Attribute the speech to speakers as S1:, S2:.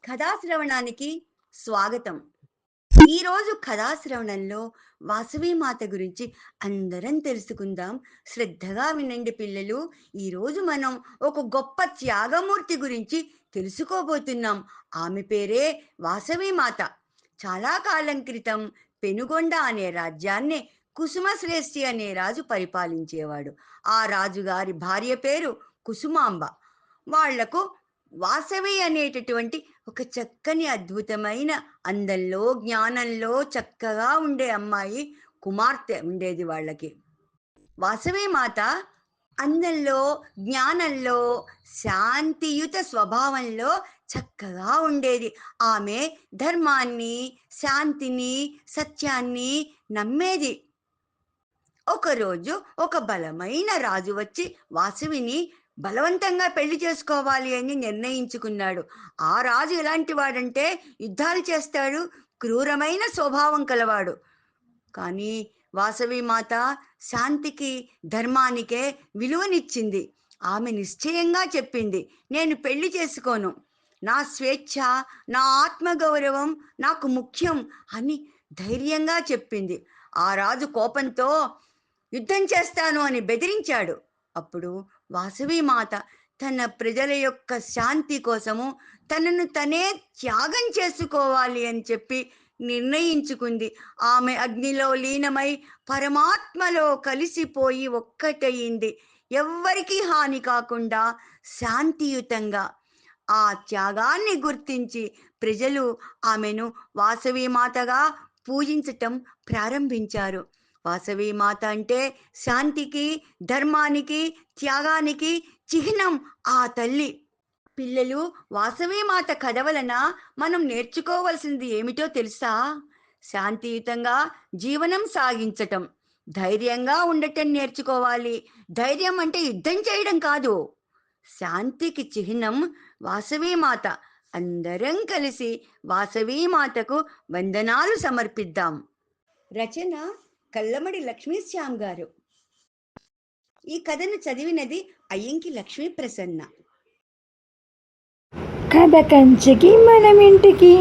S1: కథాశ్రవణానికి స్వాగతం. ఈరోజు కథాశ్రవణంలో వాసవీమాత గురించి అందరం తెలుసుకుందాం. శ్రద్ధగా వినండి పిల్లలు. ఈరోజు మనం ఒక గొప్ప త్యాగమూర్తి గురించి తెలుసుకోబోతున్నాం. ఆమె పేరే వాసవీమాత. చాలా కాలం క్రితం పెనుగొండ అనే రాజ్యాన్ని కుసుమశ్రేష్ఠి అనే రాజు పరిపాలించేవాడు. ఆ రాజుగారి భార్య పేరు కుసుమాంబ. వాళ్లకు వాసవి అనేటటువంటి ఒక చక్కని అద్భుతమైన అందంలో జ్ఞానంలో చక్కగా ఉండే అమ్మాయి కుమార్తె ఉండేది వాళ్ళకి. వాసవి మాత అందంలో జ్ఞానంలో శాంతియుత స్వభావంలో చక్కగా ఉండేది. ఆమె ధర్మాన్ని శాంతిని సత్యాన్ని నమ్మేది. ఒకరోజు ఒక బలమైన రాజు వచ్చి వాసవిని బలవంతంగా పెళ్లి చేసుకోవాలి అని నిర్ణయించుకున్నాడు. ఆ రాజు ఎలాంటి వాడంటే యుద్ధాలు చేస్తాడు, క్రూరమైన స్వభావం కలవాడు. కానీ వాసవి మాత శాంతికి ధర్మానికే విలువనిచ్చింది. ఆమె నిశ్చయంగా చెప్పింది, నేను పెళ్లి చేసుకోను, నా స్వేచ్ఛ నా ఆత్మగౌరవం నాకు ముఖ్యం అని ధైర్యంగా చెప్పింది. ఆ రాజు కోపంతో యుద్ధం చేస్తాను అని బెదిరించాడు. అప్పుడు వాసవీమాత తన ప్రజల యొక్క శాంతి కోసము తనను తనే త్యాగం చేసుకోవాలి అని చెప్పి నిర్ణయించుకుంది. ఆమె అగ్నిలో లీనమై పరమాత్మలో కలిసిపోయి ఒక్కటయింది. ఎవ్వరికీ హాని కాకుండా శాంతియుతంగా. ఆ త్యాగాన్ని గుర్తించి ప్రజలు ఆమెను వాసవీమాతగా పూజించటం ప్రారంభించారు. వాసవీమాత అంటే శాంతికి ధర్మానికి త్యాగానికి చిహ్నం ఆ తల్లి. పిల్లలు, వాసవీమాత కథ వలన మనం నేర్చుకోవలసింది ఏమిటో తెలుసా? శాంతియుతంగా జీవనం సాగించటం, ధైర్యంగా ఉండటం నేర్చుకోవాలి. ధైర్యం అంటే యుద్ధం చేయడం కాదు. శాంతికి చిహ్నం వాసవీమాత. అందరం కలిసి వాసవీమాతకు వందనాలు సమర్పిద్దాం. రచన కల్లమడి లక్ష్మీశ్యామ్ గారు. ఈ కథను చదివినది అయ్యంకి లక్ష్మీ ప్రసన్న.
S2: కథ కంచికి మనం ఇంటికి.